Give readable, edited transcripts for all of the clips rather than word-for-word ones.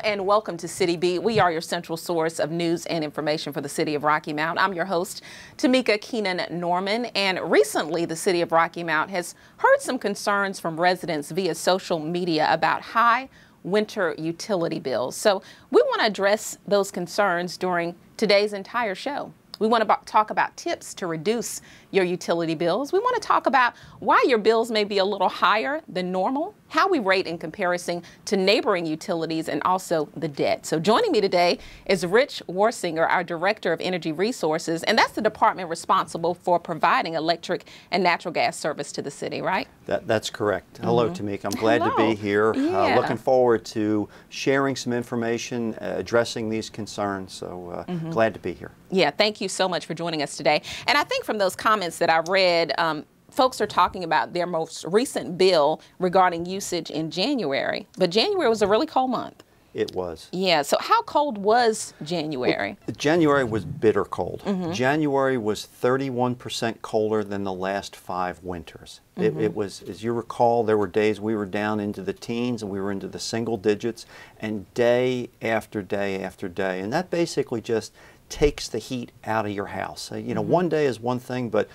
and welcome to City Beat. We are your central source of news and information for the city of Rocky Mount. I'm your host, Tamika Keenan-Norman, and recently the city of Rocky Mount has heard some concerns from residents via social media about high winter utility bills. So we want to address those concerns during today's entire show. We want to talk about tips to reduce your utility bills. We want to talk about why your bills may be a little higher than normal, how we rate in comparison to neighboring utilities, and also the debt. So joining me today is Rich Worsinger, our Director of Energy Resources, and that's the department responsible for providing electric and natural gas service to the city, right? That's correct. Hello, Tamika. I'm glad to be here. Looking forward to sharing some information, addressing these concerns. So glad to be here. Yeah, thank you so much for joining us today. And I think from those comments that I read, folks are talking about their most recent bill regarding usage in January. But January was a really cold month. It was. Yeah, so how cold was January? Well, January was bitter cold. January was 31% colder than the last 5 winters. It was, as you recall, there were days we were down into the teens and we were into the single digits, and day after day after day. And that basically just takes the heat out of your house. You know, one day is one thing, but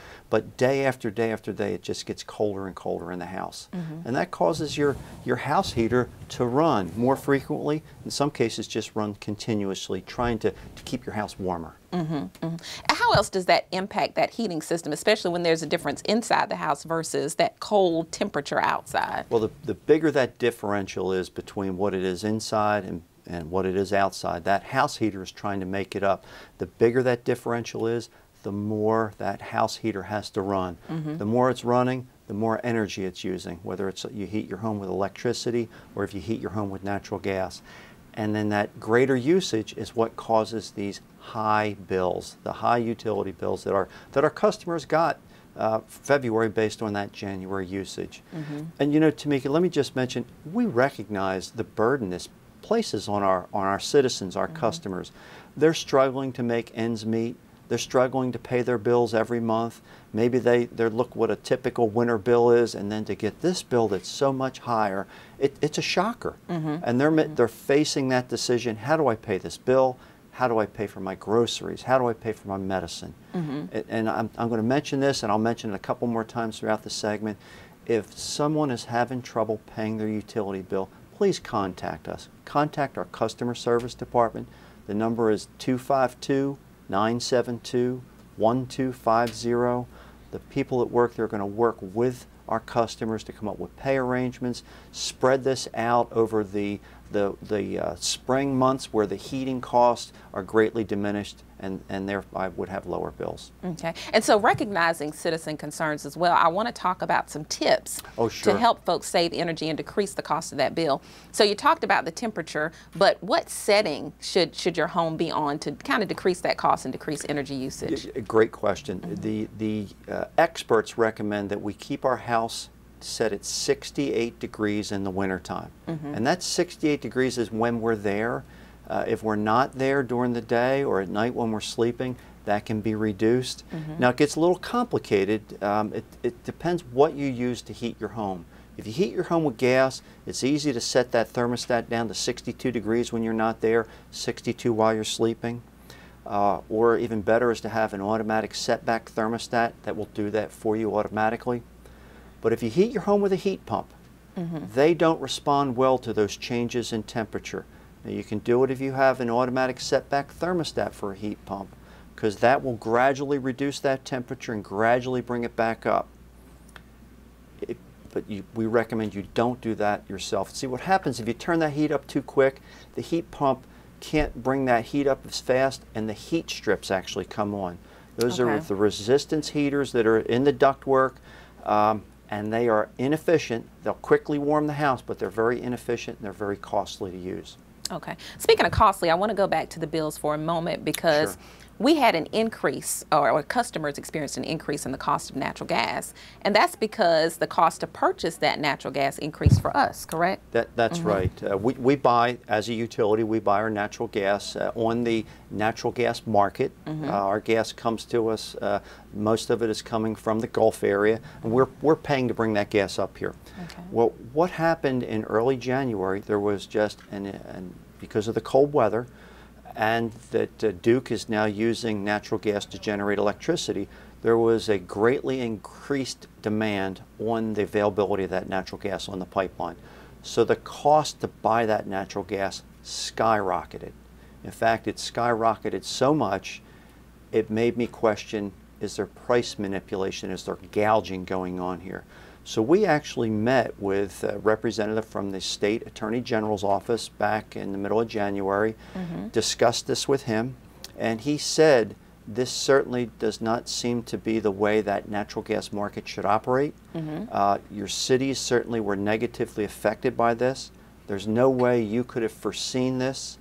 day after day after day, it just gets colder and colder in the house. And that causes your house heater to run more frequently, in some cases just run continuously, trying to keep your house warmer. How else does that impact that heating system, especially when there's a difference inside the house versus that cold temperature outside? Well, the bigger that differential is between what it is inside and what it is outside, that house heater is trying to make it up. The bigger that differential is, the more that house heater has to run. The more it's running, the more energy it's using, whether it's you heat your home with electricity or if you heat your home with natural gas. And then that greater usage is what causes these high bills, the high utility bills that our customers got February based on that January usage. And you know, Tamika, let me just mention, we recognize the burden this places on our citizens, our customers. They're struggling to make ends meet. They're struggling to pay their bills every month. Maybe they look what a typical winter bill is, and then to get this bill that's so much higher, it's a shocker. And they're facing that decision: how do I pay this bill? How do I pay for my groceries? How do I pay for my medicine? And I'm going to mention this, and I'll mention it a couple more times throughout the segment. If someone is having trouble paying their utility bill, please contact us. Contact our customer service department. The number is 252-972-1250. The people that work there are going to work with our customers to come up with pay arrangements, spread this out over the spring months where the heating costs are greatly diminished, and thereby would have lower bills. Okay, and so recognizing citizen concerns as well, I want to talk about some tips to help folks save energy and decrease the cost of that bill. So you talked about the temperature, but what setting should your home be on to kind of decrease that cost and decrease energy usage? Great question. The experts recommend that we keep our house set at 68 degrees in the wintertime. And that 68 degrees is when we're there. If we're not there during the day or at night when we're sleeping, that can be reduced. Now it gets a little complicated. It depends what you use to heat your home. If you heat your home with gas, it's easy to set that thermostat down to 62 degrees when you're not there, 62 while you're sleeping. Or even better is to have an automatic setback thermostat that will do that for you automatically. But if you heat your home with a heat pump, they don't respond well to those changes in temperature. Now, you can do it if you have an automatic setback thermostat for a heat pump, because that will gradually reduce that temperature and gradually bring it back up. But we recommend you don't do that yourself. See, what happens if you turn that heat up too quick, the heat pump can't bring that heat up as fast, and the heat strips actually come on. Those are the resistance heaters that are in the ductwork. And they are inefficient. They'll quickly warm the house, but they're very inefficient and they're very costly to use. Okay. Speaking of costly, I want to go back to the bills for a moment because we had an increase, or customers experienced an increase in the cost of natural gas, and that's because the cost to purchase that natural gas increased for us, correct? That's right. We buy, as a utility, we buy our natural gas on the natural gas market. Our gas comes to us, most of it is coming from the Gulf area, and we're paying to bring that gas up here. Well, what happened in early January, there was just an because of the cold weather and that Duke is now using natural gas to generate electricity, there was a greatly increased demand on the availability of that natural gas on the pipeline. So the cost to buy that natural gas skyrocketed. In fact, it skyrocketed so much, it made me question, is there price manipulation? Is there gouging going on here? So we actually met with a representative from the State Attorney General's office back in the middle of January, discussed this with him, and he said this certainly does not seem to be the way that natural gas market should operate. Your cities certainly were negatively affected by this. There's no way you could have foreseen this.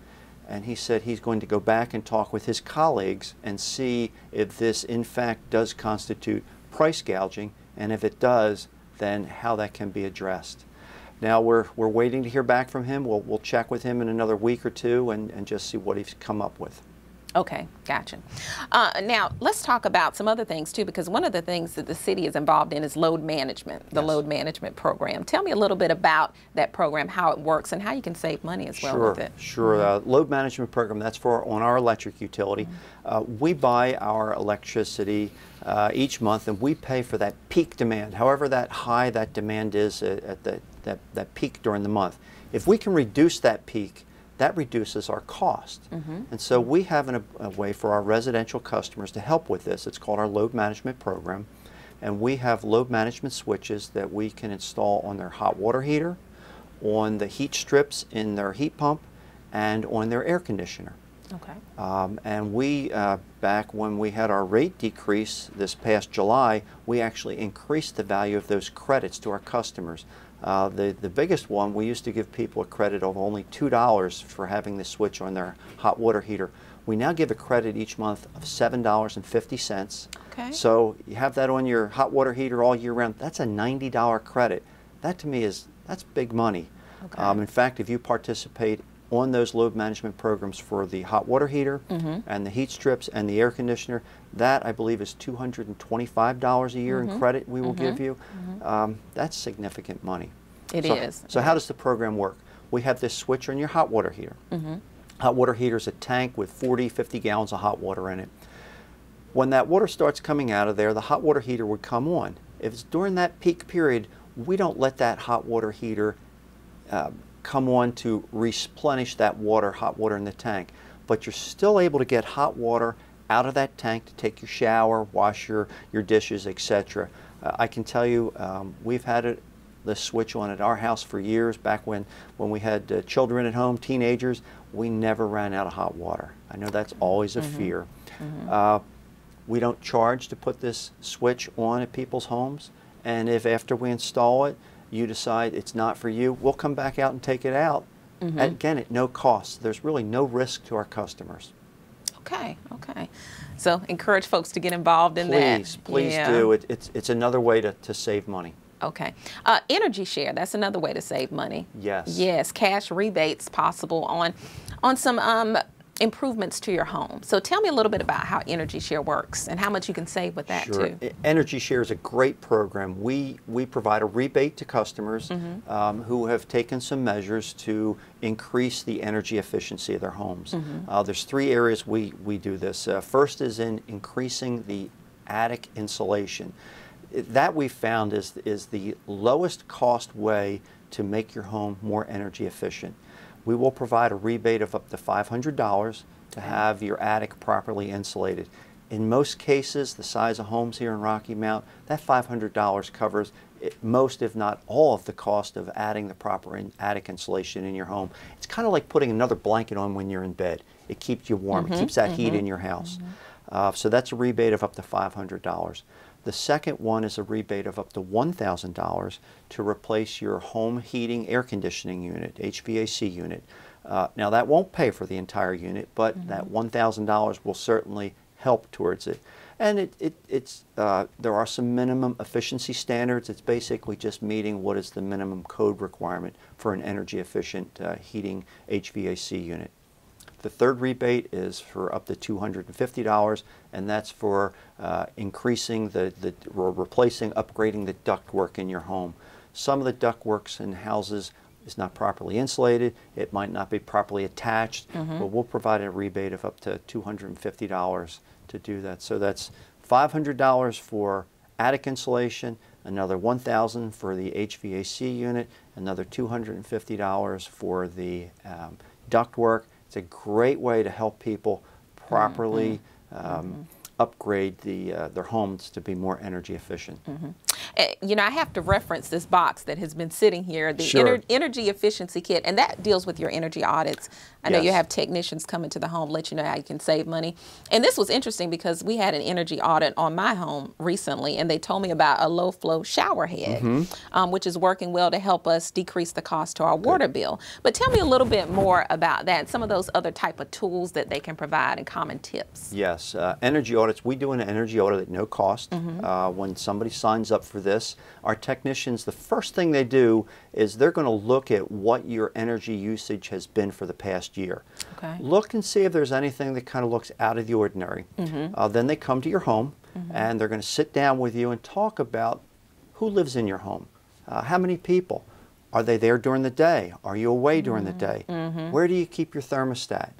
And he said he's going to go back and talk with his colleagues and see if this in fact does constitute price gouging, and if it does, then how that can be addressed. Now we're waiting to hear back from him. We'll check with him in another week or two and just see what he's come up with. Okay, gotcha. Now, let's talk about some other things too, because one of the things that the city is involved in is load management, the load management program. Tell me a little bit about that program, how it works, and how you can save money as well with it. Sure. Load management program, that's for on our electric utility. We buy our electricity each month, and we pay for that peak demand, however that high that demand is at that peak during the month. If we can reduce that peak, that reduces our cost. And so we have a way for our residential customers to help with this. It's called our load management program. And we have load management switches that we can install on their hot water heater, on the heat strips in their heat pump, and on their air conditioner. Okay. And we, back when we had our rate decrease this past July, we actually increased the value of those credits to our customers. The biggest one, we used to give people a credit of only $2 for having the switch on their hot water heater. We now give a credit each month of $7.50. Okay. So you have that on your hot water heater all year round. That's a $90 credit. That to me that's big money. Okay. In fact, if you participate on those load management programs for the hot water heater and the heat strips and the air conditioner, that I believe is $225 a year in credit we will give you. That's significant money. It is. So how does the program work? We have this switch on your hot water heater. Hot water heater is a tank with 40, 50 gallons of hot water in it. When that water starts coming out of there, the hot water heater would come on. If it's during that peak period, we don't let that hot water heater come on to replenish that hot water in the tank. But you're still able to get hot water out of that tank to take your shower, wash your dishes, etc. I can tell you we've had the switch on at our house for years. Back when we had children at home, teenagers, we never ran out of hot water. I know that's always a fear. We don't charge to put this switch on at people's homes, and if after we install it you decide it's not for you, we'll come back out and take it out. Again, at no cost. There's really no risk to our customers. Okay, okay. So encourage folks to get involved in that. Please do. It's another way to save money. Okay. Energy share, that's another way to save money. Yes. Yes, cash rebates possible on some improvements to your home. So tell me a little bit about how Energy Share works and how much you can save with that too. Energy Share is a great program. We provide a rebate to customers who have taken some measures to increase the energy efficiency of their homes. There's three areas we do this. First is in increasing the attic insulation. That we found is the lowest cost way to make your home more energy efficient. We will provide a rebate of up to $500 to have your attic properly insulated. In most cases, the size of homes here in Rocky Mount, that $500 covers most, if not all, of the cost of adding the proper attic insulation in your home. It's kind of like putting another blanket on when you're in bed. It keeps you warm. It keeps that heat in your house. So that's a rebate of up to $500. The second one is a rebate of up to $1,000 to replace your home heating air conditioning unit, HVAC unit. Now that won't pay for the entire unit, but that $1,000 will certainly help towards it. And there are some minimum efficiency standards. It's basically just meeting what is the minimum code requirement for an energy efficient heating HVAC unit. The third rebate is for up to $250, and that's for increasing replacing, upgrading the ductwork in your home. Some of the ductworks in houses is not properly insulated, it might not be properly attached, but we'll provide a rebate of up to $250 to do that. So that's $500 for attic insulation, another $1,000 for the HVAC unit, another $250 for the ductwork. It's a great way to help people properly upgrade their homes to be more energy efficient. You know, I have to reference this box that has been sitting here, the Sure. energy efficiency kit, and that deals with your energy audits. I know you Yes. have technicians come into the home, let you know how you can save money. And this was interesting because we had an energy audit on my home recently, and they told me about a low flow shower head, which is working well to help us decrease the cost to our water bill. But tell me a little bit more about that, some of those other type of tools that they can provide and common tips. Yes, energy audits. We do an energy audit at no cost. When somebody signs up for this, our technicians, the first thing they do is they're going to look at what your energy usage has been for the past year. Okay. Look and see if there's anything that kind of looks out of the ordinary. Then they come to your home and they're going to sit down with you and talk about who lives in your home, how many people. Are they there during the day? Are you away during the day? Where do you keep your thermostat?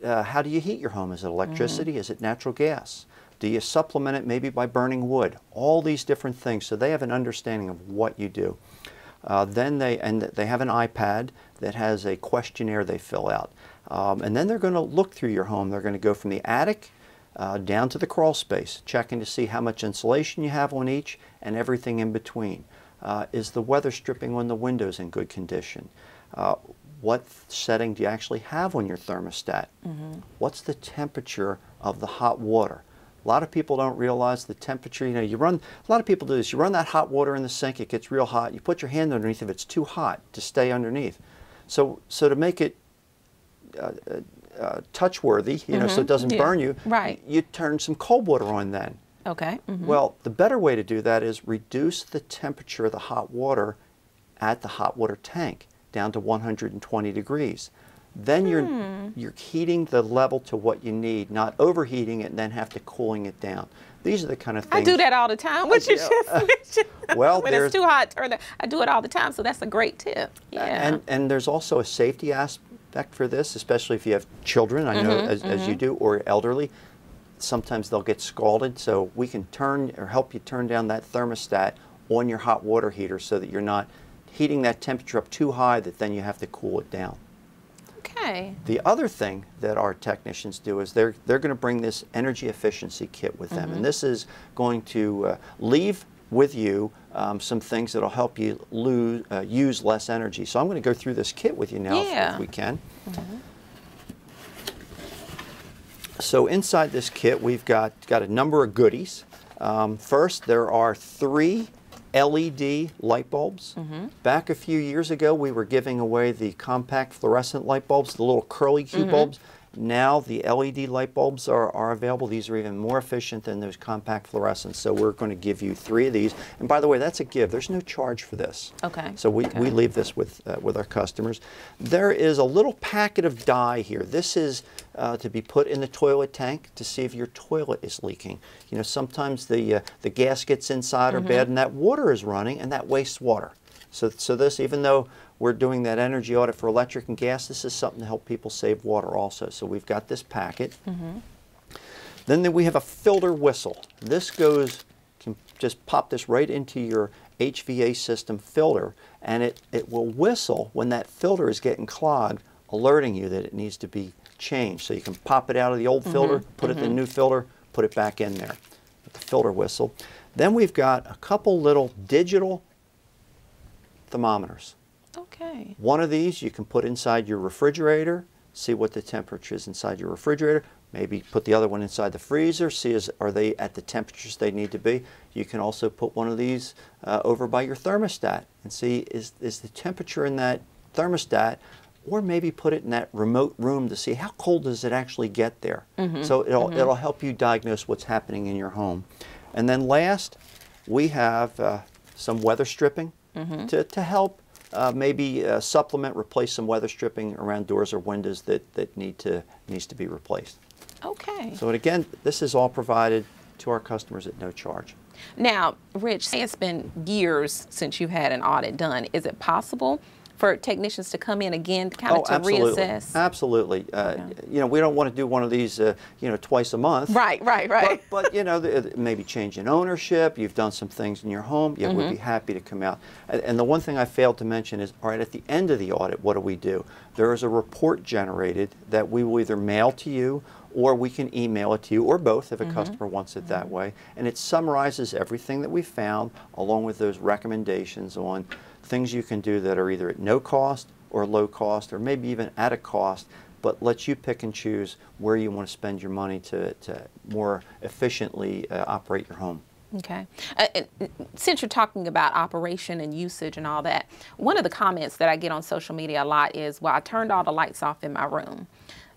How do you heat your home? Is it electricity? Is it natural gas? Do you supplement it maybe by burning wood? All these different things, so they have an understanding of what you do. Then they have an iPad that has a questionnaire they fill out. And then they're going to look through your home. They're going to go from the attic down to the crawl space, checking to see how much insulation you have on each and everything in between. Is the weather stripping on the windows in good condition? What setting do you actually have on your thermostat? What's the temperature of the hot water? A lot of people don't realize the temperature. You know, a lot of people do this. You run that hot water in the sink, it gets real hot. You put your hand underneath if it's too hot to stay underneath. So to make it touch-worthy, you know, so it doesn't burn you, you turn some cold water on then. Okay. Well, the better way to do that is reduce the temperature of the hot water at the hot water tank down to 120 degrees. Then you're heating the level to what you need, not overheating it and then have to cooling it down. These are the kind of things. I do that all the time. What you just mentioned. Well, when it's too hot, I do it all the time. So that's a great tip. Yeah. And there's also a safety aspect for this, especially if you have children. I know as you do, or elderly. Sometimes they'll get scalded. So we can help you turn down that thermostat on your hot water heater so that you're not heating that temperature up too high that then you have to cool it down. Okay. The other thing that our technicians do is they're going to bring this energy efficiency kit with them, and this is going to leave with you some things that will help you use less energy. So I'm going to go through this kit with you now if we can. So inside this kit we've got a number of goodies. First, there are 3 LED light bulbs. Back a few years ago, we were giving away the compact fluorescent light bulbs, the little curly Q bulbs. Now the LED light bulbs are available. These are even more efficient than those compact fluorescents. So we're going to give you 3 of these. And by the way, that's a give. There's no charge for this. Okay. So we leave this with our customers. There is a little packet of dye here. This is to be put in the toilet tank to see if your toilet is leaking. You know, sometimes the gaskets inside are bad and that water is running and that wastes water. So this, even though we're doing that energy audit for electric and gas, this is something to help people save water also. So we've got this packet. Then we have a filter whistle. This can just pop this right into your HVAC system filter, and it will whistle when that filter is getting clogged, alerting you that it needs to be changed. So you can pop it out of the old filter, put it in the new filter, put it back in there with the filter whistle. Then we've got a couple little digital thermometers. Okay. One of these you can put inside your refrigerator, see what the temperature is inside your refrigerator. Maybe put the other one inside the freezer, see are they at the temperatures they need to be. You can also put one of these over by your thermostat and see is the temperature in that thermostat, or maybe put it in that remote room to see how cold does it actually get there. So it'll help you diagnose what's happening in your home. And then last, we have some weather stripping to help maybe supplement, replace some weather stripping around doors or windows that needs to be replaced. Okay. So again, this is all provided to our customers at no charge. Now, Rich, say it's been years since you've had an audit done. Is it possible for technicians to come in again, kind of to absolutely. reassess? Absolutely. You know, we don't want to do one of these, you know, twice a month. Right. But you know, maybe changing ownership. You've done some things in your home. Yeah, we'd be happy to come out. And the one thing I failed to mention is, all right, at the end of the audit, what do? There is a report generated that we will either mail to you, or we can email it to you, or both if a customer wants it that way. And it summarizes everything that we found, along with those recommendations on things you can do that are either at no cost or low cost, or maybe even at a cost, but lets you pick and choose where you want to spend your money to more efficiently operate your home. Okay. Since you're talking about operation and usage and all that, one of the comments that I get on social media a lot is, well, I turned all the lights off in my room.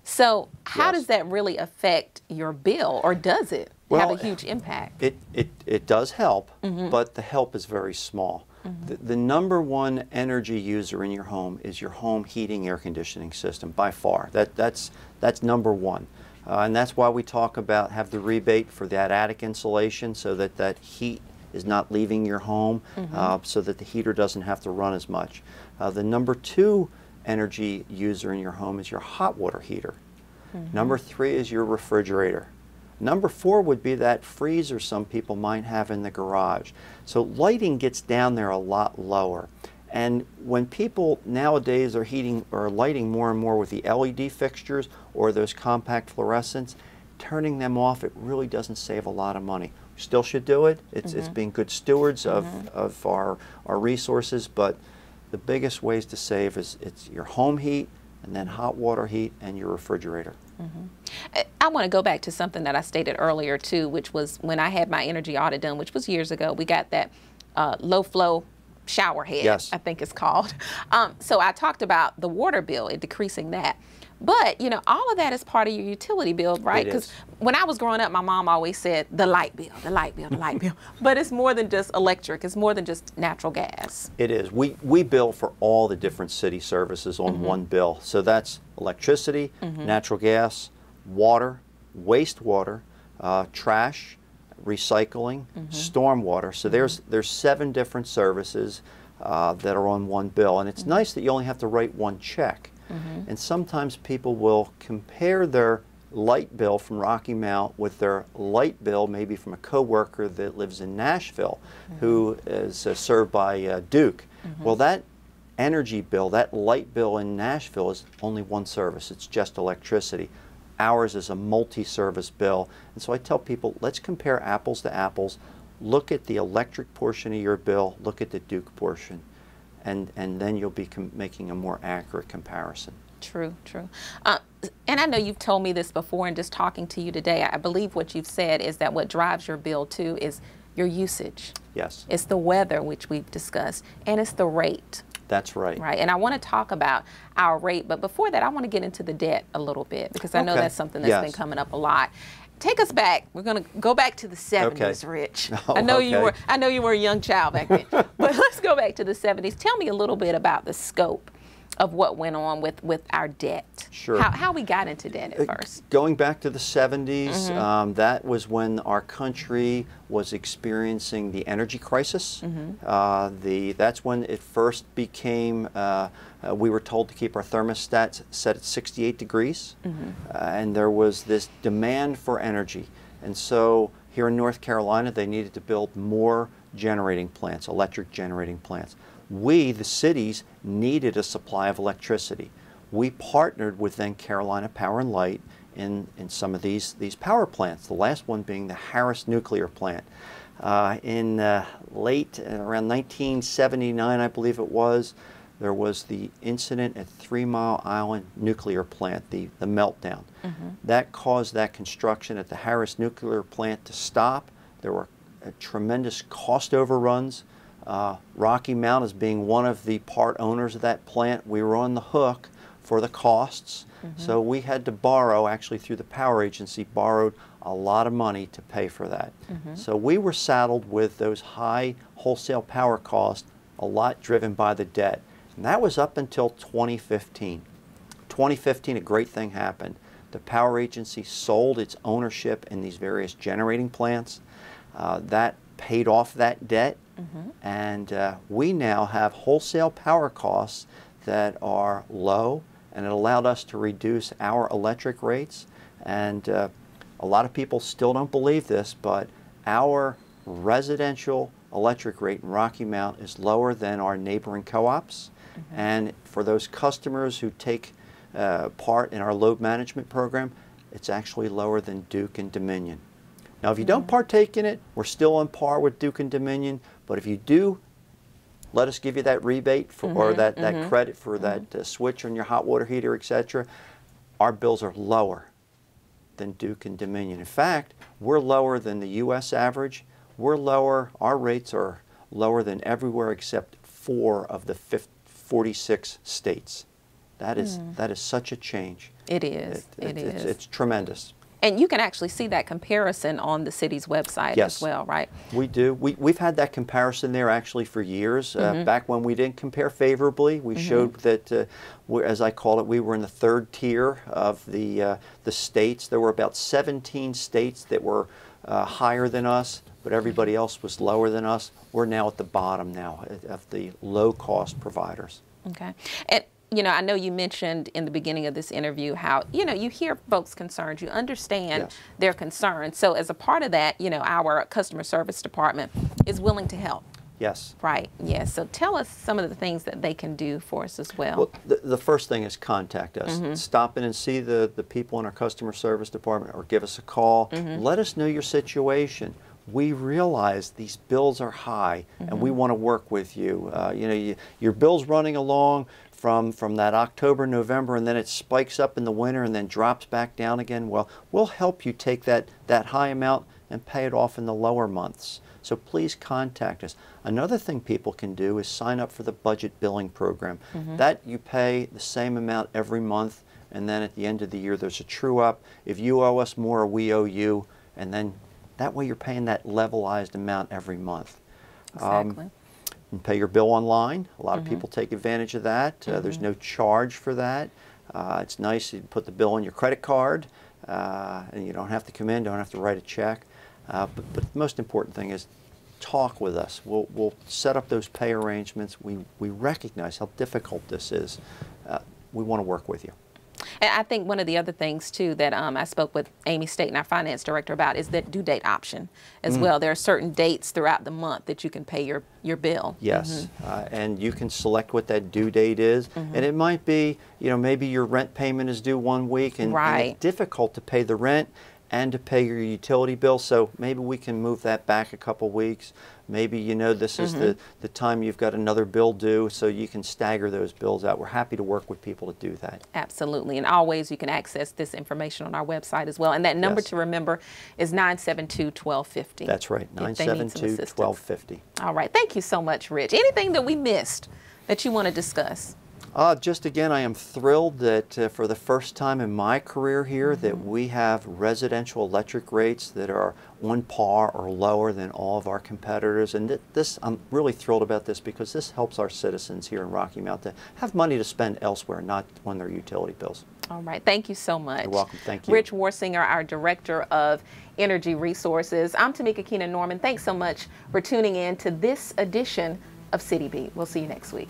So how does that really affect your bill, or does it have a huge impact? It does help, but the help is very small. The number one energy user in your home is your home heating air conditioning system, by far. That's number one. And that's why we talk about have the rebate for that attic insulation, so that that heat is not leaving your home, so that the heater doesn't have to run as much. The number two energy user in your home is your hot water heater. Number three is your refrigerator. Number four would be that freezer some people might have in the garage. So lighting gets down there a lot lower. And when people nowadays are heating or lighting more and more with the LED fixtures or those compact fluorescents, turning them off, it really doesn't save a lot of money. We still should do it. It's being good stewards of our resources, but the biggest ways to save is it's your home heat, and then hot water heat, and your refrigerator. I want to go back to something that I stated earlier too, which was when I had my energy audit done, which was years ago. We got that low flow shower head, I think it's called. So I talked about the water bill and decreasing that. But, you know, all of that is part of your utility bill, right? Because when I was growing up, my mom always said, the light bill, the light bill, the light bill. But it's more than just electric. It's more than just natural gas. It is. We bill for all the different city services on one bill. So that's electricity, natural gas, water, wastewater, trash, recycling, stormwater. So there's 7 different services that are on one bill. And it's nice that you only have to write one check. And sometimes people will compare their light bill from Rocky Mount with their light bill maybe from a coworker that lives in Nashville who is served by Duke. Well, that energy bill, that light bill in Nashville is only one service. It's just electricity. Ours is a multi-service bill. And so I tell people, let's compare apples to apples. Look at the electric portion of your bill, look at the Duke portion. And then you'll be making a more accurate comparison. True. And I know you've told me this before, and just talking to you today, I believe what you've said is that what drives your bill too is your usage. Yes. It's the weather, which we've discussed, and it's the rate. That's right. Right, and I want to talk about our rate, but before that, I want to get into the debt a little bit, because I know that's something that's been coming up a lot. Take us back. We're going to go back to the 70s, Rich. I know you were a young child back then. But let's go back to the 70s. Tell me a little bit about the scope of what went on with our debt. Sure. How we got into debt at first. Going back to the 70s, that was when our country was experiencing the energy crisis. That's when it first became, we were told to keep our thermostats set at 68 degrees. And there was this demand for energy. And so here in North Carolina, they needed to build more generating plants, electric generating plants. We, the cities, needed a supply of electricity. We partnered with then Carolina Power and Light in some of these power plants, the last one being the Harris nuclear plant. In late, around 1979, I believe it was, there was the incident at 3 Mile Island nuclear plant, the meltdown. That caused that construction at the Harris nuclear plant to stop. There were tremendous cost overruns. Rocky Mount, as being one of the part owners of that plant, we were on the hook for the costs. So we had to borrow, actually through the power agency, borrowed a lot of money to pay for that. So we were saddled with those high wholesale power costs, a lot driven by the debt. And that was up until 2015. 2015, a great thing happened. The power agency sold its ownership in these various generating plants. That paid off that debt. And we now have wholesale power costs that are low, and it allowed us to reduce our electric rates. And a lot of people still don't believe this, but our residential electric rate in Rocky Mount is lower than our neighboring co-ops. And for those customers who take part in our load management program, it's actually lower than Duke and Dominion. Now, if you don't partake in it, we're still on par with Duke and Dominion, but if you do, let us give you that rebate for, or that credit for that switch on your hot water heater, etc. Our bills are lower than Duke and Dominion. In fact, we're lower than the U.S. average. We're lower, our rates are lower than everywhere except 4 of the 46 states. That is such a change. It is. It's tremendous. And you can actually see that comparison on the city's website as well, right? We do. We've had that comparison there actually for years. Back when we didn't compare favorably, we showed that, as I call it, we were in the 3rd tier of the states. There were about 17 states that were higher than us, but everybody else was lower than us. We're now at the bottom now of the low-cost providers. Okay. And you know, I know you mentioned in the beginning of this interview how, you know, you hear folks' concerns, you understand their concerns. So as a part of that, you know, our customer service department is willing to help. Yes. Right. Yes. So tell us some of the things that they can do for us as well. Well, the first thing is contact us. Stop in and see the people in our customer service department, or give us a call. Let us know your situation. We realize these bills are high, and we want to work with you. You know, your bill's running along from that October, November, and then it spikes up in the winter and then drops back down again. Well, we'll help you take that high amount and pay it off in the lower months. So please contact us. Another thing people can do is sign up for the budget billing program. That you pay the same amount every month, and then at the end of the year there's a true up. If you owe us more, we owe you, and then that way you're paying that levelized amount every month. Exactly. And pay your bill online. A lot of people take advantage of that. There's no charge for that. It's nice you put the bill on your credit card, and you don't have to come in, don't have to write a check. But the most important thing is talk with us. We'll set up those pay arrangements. We recognize how difficult this is. We want to work with you. And I think one of the other things, too, that I spoke with Amy Staten, our finance director, about is that due date option as well. There are certain dates throughout the month that you can pay your bill. Yes, and you can select what that due date is. And it might be, you know, maybe your rent payment is due 1 week, and it's difficult to pay the rent and to pay your utility bill, so maybe we can move that back a couple weeks. Maybe, you know, this is the time you've got another bill due, so you can stagger those bills out. We're happy to work with people to do that. Absolutely, and always you can access this information on our website as well. And that number to remember is 972-1250. That's right, 972-1250. All right, thank you so much, Rich. Anything that we missed that you want to discuss? Just again, I am thrilled that for the first time in my career here that we have residential electric rates that are on par or lower than all of our competitors. And I'm really thrilled about this because this helps our citizens here in Rocky Mount to have money to spend elsewhere, not on their utility bills. All right. Thank you so much. You're welcome. Thank you. Rich Worsinger, our Director of Energy Resources. I'm Tamika Keenan-Norman. Thanks so much for tuning in to this edition of City Beat. We'll see you next week.